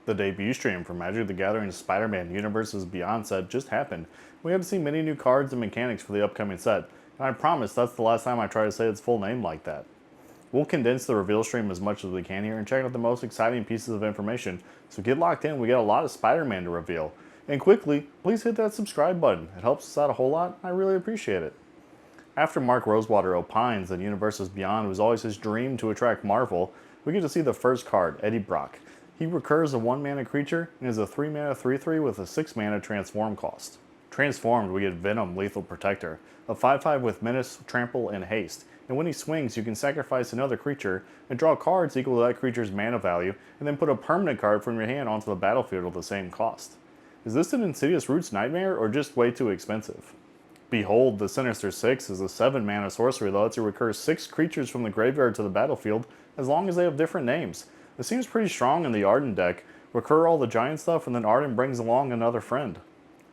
The debut stream for Magic the Gathering's Spiderman Universes Beyond set just happened. We got to see many new cards and mechanics for the upcoming set, and I promise that's the last time I try to say its full name like that. We'll condense the reveal stream as much as we can here and check out the most exciting pieces of information, so get locked in, we got a lot of Spider-Man to reveal. And quickly, please hit that subscribe button, it helps us out a whole lot, and I really appreciate it. After Mark Rosewater opines that Universes Beyond was always his dream to attract Marvel, we get to see the first card, Eddie Brock. He recurs a 1-mana creature and is a 3-mana 3/3 with a 6-mana transform cost. Transformed, we get Venom Lethal Protector, a 5/5 with Menace, Trample, and Haste, and when he swings, you can sacrifice another creature and draw cards equal to that creature's mana value, and then put a permanent card from your hand onto the battlefield with the same cost. Is this an Insidious Roots nightmare, or just way too expensive? Behold, the Sinister Six is a 7-mana sorcery that lets you recur 6 creatures from the graveyard to the battlefield, as long as they have different names. This seems pretty strong in the Arden deck. Recur all the giant stuff and then Arden brings along another friend.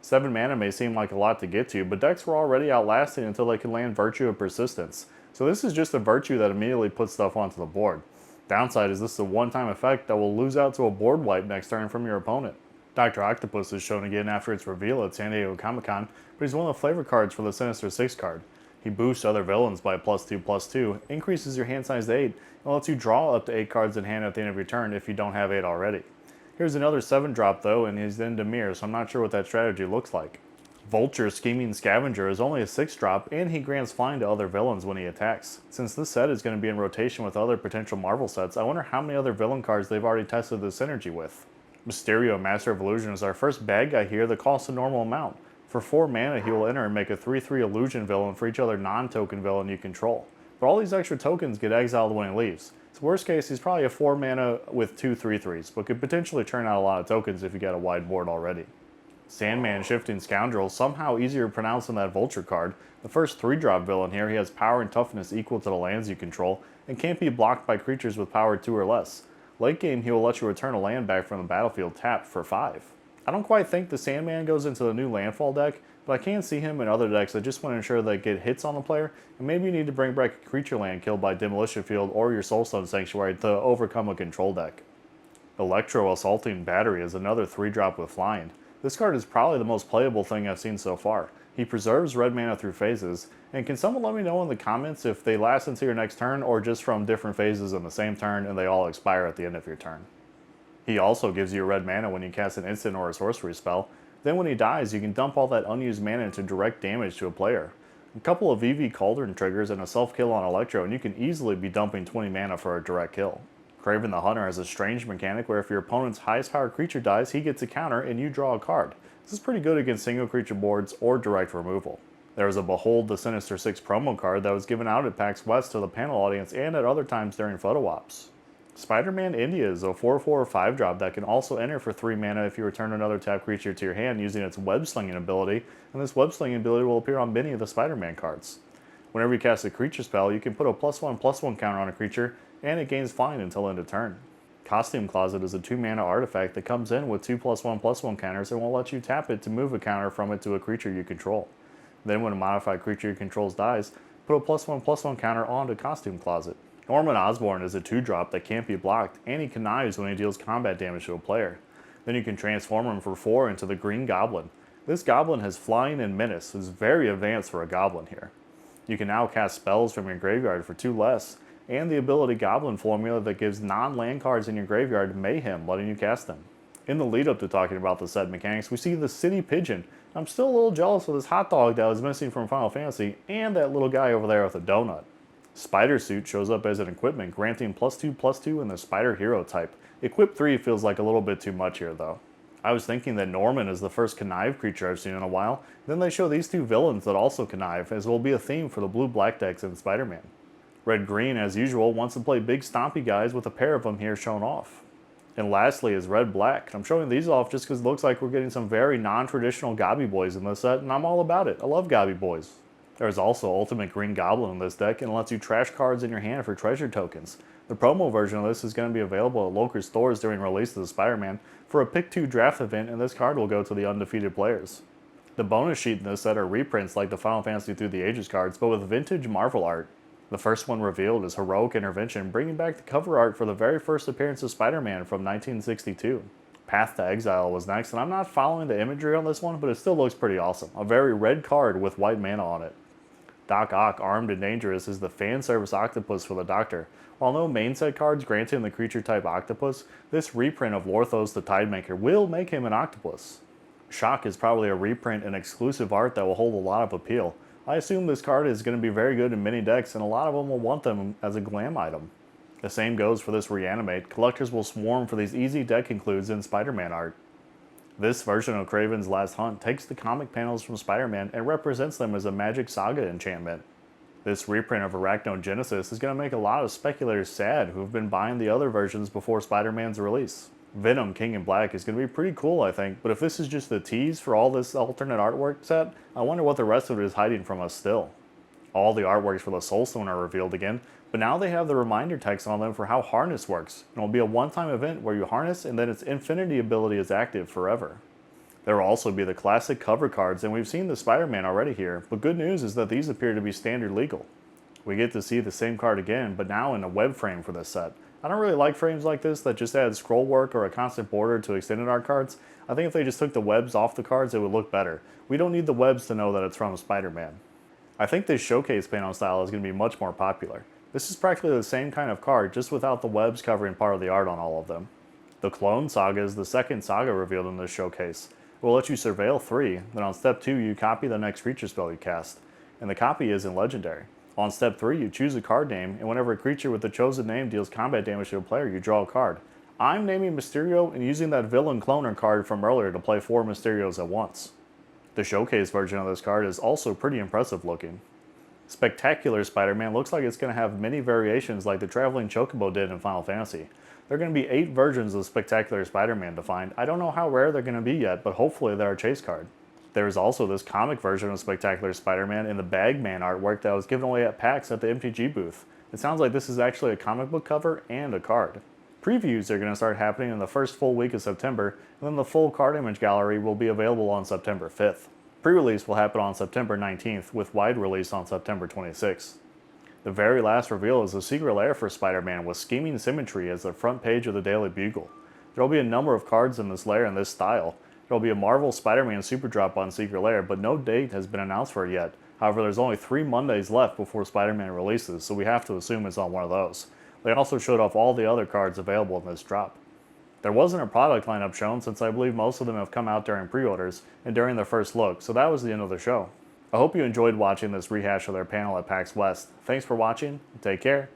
7 mana may seem like a lot to get to, but decks were already outlasting until they could land Virtue of Persistence. So this is just a Virtue that immediately puts stuff onto the board. Downside is this is a one-time effect that will lose out to a board wipe next turn from your opponent. Dr. Octopus is shown again after its reveal at San Diego Comic-Con, but he's one of the flavor cards for the Sinister Six card. He boosts other villains by +2/+2, increases your hand size to 8, and lets you draw up to 8 cards in hand at the end of your turn if you don't have 8 already. Here's another 7-drop though, and he's in Demir, so I'm not sure what that strategy looks like. Vulture Scheming Scavenger is only a 6-drop, and he grants flying to other villains when he attacks. Since this set is going to be in rotation with other potential Marvel sets, I wonder how many other villain cards they've already tested this synergy with. Mysterio Master of Illusion is our first bad guy here that costs a normal amount. For 4 mana, he will enter and make a 3/3 illusion villain for each other non-token villain you control. But all these extra tokens get exiled when he leaves. So worst case, he's probably a 4 mana with 2 3/3s, but could potentially turn out a lot of tokens if you got a wide board already. Sandman Shifting Scoundrel, somehow easier to pronounce than that Vulture card. The first 3-drop villain here, he has power and toughness equal to the lands you control, and can't be blocked by creatures with power 2 or less. Late game, he will let you return a land back from the battlefield tapped for 5. I don't quite think the Sandman goes into the new landfall deck, but I can see him in other decks that just want to ensure they get hits on the player, and maybe you need to bring back a creature land killed by Demolition Field or your Soulstone Sanctuary to overcome a control deck. Electro Assaulting Battery is another 3-drop with flying. This card is probably the most playable thing I've seen so far. He preserves red mana through phases, and can someone let me know in the comments if they last until your next turn or just from different phases in the same turn and they all expire at the end of your turn. He also gives you red mana when you cast an instant or a sorcery spell. Then when he dies, you can dump all that unused mana into direct damage to a player. A couple of VV Cauldron triggers and a self-kill on Electro, and you can easily be dumping 20 mana for a direct kill. Craven the Hunter has a strange mechanic where if your opponent's highest powered creature dies, he gets a counter and you draw a card. This is pretty good against single creature boards or direct removal. There is a Behold the Sinister Six promo card that was given out at PAX West to the panel audience and at other times during photo ops. Spider-Man India is a 4/4 5-drop that can also enter for 3 mana if you return another tapped creature to your hand using its web slinging ability, and this web slinging ability will appear on many of the Spider-Man cards. Whenever you cast a creature spell, you can put a +1/+1 counter on a creature, and it gains flying until end of turn. Costume Closet is a 2-mana artifact that comes in with 2 +1/+1 counters and will let you tap it to move a counter from it to a creature you control. Then when a modified creature you control dies, put a +1/+1 counter onto Costume Closet. Norman Osborn is a 2-drop that can't be blocked, and he connives when he deals combat damage to a player. Then you can transform him for 4 into the Green Goblin. This goblin has flying and menace, is very advanced for a goblin here. You can now cast spells from your graveyard for 2 less, and the ability Goblin formula that gives non-land cards in your graveyard Mayhem, letting you cast them. In the lead up to talking about the set mechanics, we see the City Pigeon. I'm still a little jealous of this hot dog that was missing from Final Fantasy, and that little guy over there with a donut. Spider Suit shows up as an equipment, granting +2/+2 in the Spider Hero type. Equip 3 feels like a little bit too much here though. I was thinking that Norman is the first connive creature I've seen in a while, then they show these 2 villains that also connive, as will be a theme for the blue-black decks in Spider-Man. Red-Green, as usual, wants to play big stompy guys with a pair of them here shown off. And lastly is Red-Black. I'm showing these off just because it looks like we're getting some very non-traditional Gobby Boys in this set, and I'm all about it. I love Gobby Boys. There's also Ultimate Green Goblin in this deck and lets you trash cards in your hand for treasure tokens. The promo version of this is going to be available at local stores during release of the Spider-Man for a Pick 2 draft event, and this card will go to the undefeated players. The bonus sheet in this set are reprints like the Final Fantasy Through the Ages cards, but with vintage Marvel art. The first one revealed is Heroic Intervention, bringing back the cover art for the very first appearance of Spider-Man from 1962. Path to Exile was next, and I'm not following the imagery on this one, but it still looks pretty awesome. A very red card with white mana on it. Doc Ock, Armed and Dangerous, is the fan service octopus for the Doctor. While no main set cards grant him the creature type octopus, this reprint of Lorthos the Tidemaker will make him an octopus. Shock is probably a reprint and exclusive art that will hold a lot of appeal. I assume this card is going to be very good in many decks, and a lot of them will want them as a glam item. The same goes for this Reanimate. Collectors will swarm for these easy deck includes in Spider-Man art. This version of Kraven's Last Hunt takes the comic panels from Spider-Man and represents them as a Magic Saga enchantment. This reprint of Arachnogenesis is going to make a lot of speculators sad who have been buying the other versions before Spider-Man's release. Venom King in Black is going to be pretty cool, I think, but if this is just the tease for all this alternate artwork set, I wonder what the rest of it is hiding from us still. All the artworks for the Soulstone are revealed again, but now they have the reminder text on them for how Harness works. It will be a one-time event where you harness and then its Infinity ability is active forever. There will also be the classic cover cards, and we've seen the Spider-Man already here, but good news is that these appear to be standard legal. We get to see the same card again, but now in a web frame for this set. I don't really like frames like this that just add scroll work or a constant border to extended art cards. I think if they just took the webs off the cards, it would look better. We don't need the webs to know that it's from Spider-Man. I think this showcase panel style is going to be much more popular. This is practically the same kind of card, just without the webs covering part of the art on all of them. The Clone Saga is the second saga revealed in this showcase. It will let you surveil 3, then on step 2 you copy the next creature spell you cast, and the copy is in Legendary. On step 3 you choose a card name, and whenever a creature with the chosen name deals combat damage to a player, you draw a card. I'm naming Mysterio and using that Villain Cloner card from earlier to play 4 Mysterios at once. The showcase version of this card is also pretty impressive looking. Spectacular Spider-Man looks like it's going to have many variations like the Traveling Chocobo did in Final Fantasy. There are going to be 8 versions of Spectacular Spider-Man defined. I don't know how rare they're going to be yet, but hopefully they're a chase card. There is also this comic version of Spectacular Spider-Man in the Bagman artwork that was given away at PAX at the MTG booth. It sounds like this is actually a comic book cover and a card. Previews are going to start happening in the first full week of September, and then the full card image gallery will be available on September 5th. Pre-release will happen on September 19th, with wide release on September 26th. The very last reveal is a secret lair for Spider-Man with Scheming Symmetry as the front page of the Daily Bugle. There will be a number of cards in this lair in this style. There will be a Marvel Spider-Man Super Drop on Secret Lair, but no date has been announced for it yet. However, there's only 3 Mondays left before Spider-Man releases, so we have to assume it's on one of those. They also showed off all the other cards available in this drop. There wasn't a product lineup shown since I believe most of them have come out during pre-orders and during their first look, so that was the end of the show. I hope you enjoyed watching this rehash of their panel at PAX West. Thanks for watching, take care,